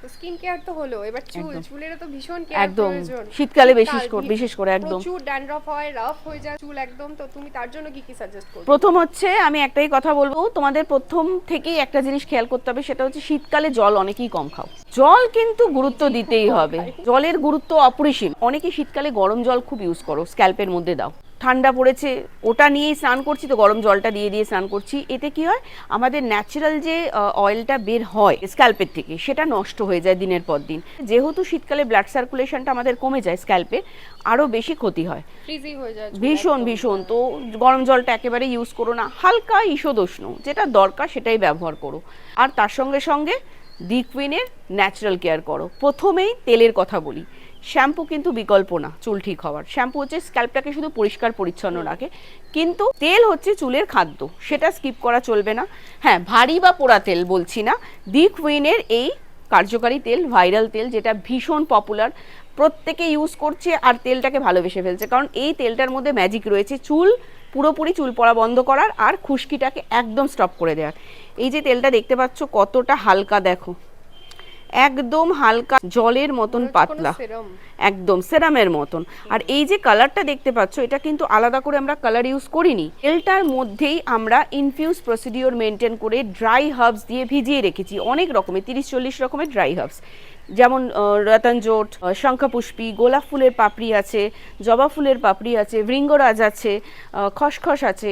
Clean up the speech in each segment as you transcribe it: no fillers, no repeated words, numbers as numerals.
তো skin care তো হলো, এবার একদম চুলেরও তো ভীষণ কেয়ার একদম প্রয়োজন। শীতকালে শীতকাল বিশেষ করে একদম। প্রচুর ড্যান্ড্রফ হয়, রাফ হয়ে যায় চুল একদম, তো তুমি তার জন্য কি কি সাজেস্ট করবে প্রথম বলো? হচ্ছে আমি একটাই কথা বলবো, তোমাদের প্রথম থেকেই একটা জিনিস খেয়াল করতে হবে, সেটা হচ্ছে শীতকালে জল অনেকেই কম খাও। জল কিন্তু গুরুত্ব নিজেই খুব দিতেই কম হবে, খাই। জলের গুরুত্ব অপরিসীম। অনেকে শীতকালে গরম জল খুব ইউজ করো, স্ক্যাল্পের মধ্যে দাও। ঠান্ডা পড়েছে ওটা নিয়েই স্নান করছি, তো গরম জলটা দিয়ে দিয়ে স্নান করছি। এতে কি হয়, আমাদের ন্যাচারাল যে অয়েলটা বের হয় স্ক্যাল্পের থেকে সেটা নষ্ট হয়ে যায় দিনের পর দিন। যেহেতু শীতকালে ব্লাড সার্কুলেশনটা আমাদের কমে যায় স্ক্যাল্পে, আরও বেশি ক্ষতি হয়। ফ্রিজি হয়ে যায় চুল ভীষণ একদম, ভীষণ। হ্যাঁ। তো গরম জলটা একেবারে ইউজ করো না, হালকা ঈষদোষ্ণ যেটা দরকার সেটাই ব্যবহার করো। আর তার সঙ্গে সঙ্গে দি কুইনের ন্যাচারাল কেয়ার করো। প্রথমেই তেলের কথা বলি, শ্যাম্পু কিন্তু বিকল্প না চুল ঠিক হওয়ার। শ্যাম্পু হচ্ছে স্ক্যাল্পটাকে শুধু পরিষ্কার পরিচ্ছন্ন রাখে, কিন্তু তেল হচ্ছে চুলের খাদ্য, সেটা স্কিপ করা চলবে না। হ্যাঁ, ভারী বা পোড়া তেল বলছি না, দি কুইনের এই কার্যকারী তেল, ভাইরাল তেল, যেটা ভীষণ পপুলার, প্রত্যেকে ইউজ করছে আর তেলটাকে ভালোবেসে ফেলছে, কারণ এই তেলটার মধ্যে ম্যাজিক রয়েছে চুল পুরোপুরি চুল পড়া বন্ধ করার আর খুশকিটাকে একদম স্টপ করে দেওয়ার। এই যে তেলটা দেখতে পাচ্ছ কতটা হালকা, দেখো একদম হালকা জলের মতন পাতলা, একদম সেরামের মতন। আর এই যে কালারটা দেখতে পাচ্ছ, এটা কিন্তু আলাদা করে আমরা কালার ইউজ করিনি, তেলটার মধ্যেই আমরা ইনফিউজ প্রসিডিওর মেনটেন করে ড্রাই হার্বস দিয়ে ভিজিয়ে রেখেছি, অনেক রকমের 30-40 রকমের ড্রাই হার্বস, যেমন রতনজোট, শঙ্খপুষ্পী, গোলাপ ফুলের পাপড়ি আছে, জবা ফুলের পাপড়ি আছে, ভৃঙ্গরাজ আছে, খসখস আছে,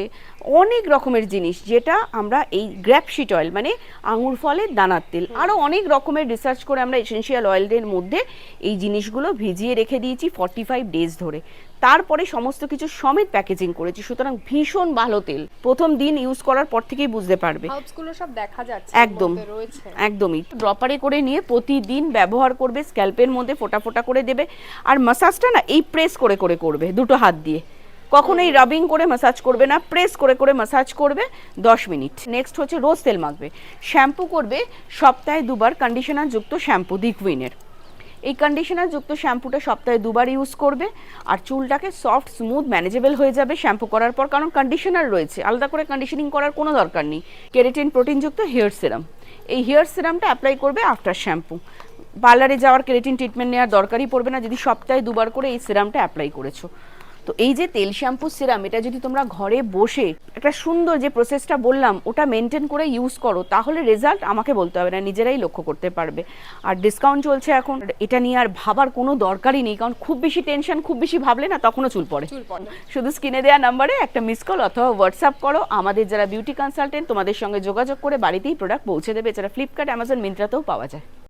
অনেক রকমের জিনিস, যেটা আমরা এই গ্র্যাপশিট অয়েল মানে আঙুর ফলের দানার তেল, আরও অনেক রকমের রিসার্চ করে আমরা এসেনশিয়াল অয়েলের মধ্যে এই জিনিসগুলো ভিজিয়ে রেখে দিয়েছি 45 ডেজ ধরে। তারপরে সমস্ত কিছু সমেত প্যাকেজিং করেছি, সুতরাং ভীষণ ভালো তেল। প্রথম দিন ইউজ করার পর থেকেই বুঝতে পারবে। হার্বসগুলো সব দেখা যাচ্ছে একদম রয়েছে। একদমই ড্রপারে করে নিয়ে প্রতিদিন ব্যবহার করবে, স্ক্যাল্পের মধ্যে ফোঁটা ফোঁটা করে দেবে। আর মাসাজটা না এই প্রেস করে করে করবে দুটো হাত দিয়ে, কখনোই রাবিং করে মাসাজ করবে না, প্রেস করে করে মাসাজ করবে 10 মিনিট। নেক্সট হচ্ছে রোজ তেল মাখবে। শ্যাম্পু করবে সপ্তাহে 2বার কন্ডিশনার যুক্ত শ্যাম্পু দি কুইনের। এই কন্ডিশনার যুক্ত শ্যাম্পুটা সপ্তাহে 2বার ইউজ করবে, আর চুলটাকে সফট স্মুথ ম্যানেজেবল হয়ে যাবে শ্যাম্পু করার পর, কারণ কন্ডিশনার রয়েছে, আলাদা করে কন্ডিশনিং করার কোনো দরকার নেই। কেরাটিন প্রোটিনযুক্ত হেয়ার সিরাম, এই হেয়ার সিরামটা অ্যাপ্লাই করবে আফটার শ্যাম্পু। পার্লারে যাওয়ার কেরাটিন ট্রিটমেন্ট নেওয়ার দরকারই পড়বে না যদি সপ্তাহে 2বার করে এই সিরামটা অ্যাপ্লাই করেছো। তো এই যে তেল শ্যাম্পু সিরাম, এটা যদি তোমরা ঘরে বসে একটা সুন্দর যে প্রসেসটা বললাম ওটা মেনটেন করে ইউজ করো, তাহলে রেজাল্ট আমাকে বলতে হবে না, নিজেরাই লক্ষ্য করতে পারবে। আর ডিসকাউন্ট চলছে এখন, এটা নিয়ে আর ভাবার কোনো দরকারই নেই, কারণ খুব বেশি টেনশন, খুব বেশি ভাবলে না তখনও চুল পড়ে। শুধু স্ক্রিনে দেওয়া নাম্বারে একটা মিস কল অথবা হোয়াটসঅ্যাপ করো, আমাদের যারা বিউটি কনসালটেন্ট তোমাদের সঙ্গে যোগাযোগ করে বাড়িতেই প্রোডাক্ট পৌঁছে দেবে। এছাড়া ফ্লিপকার্ট, অ্যামাজন, মিন্ত্রাতেও পাওয়া যায়।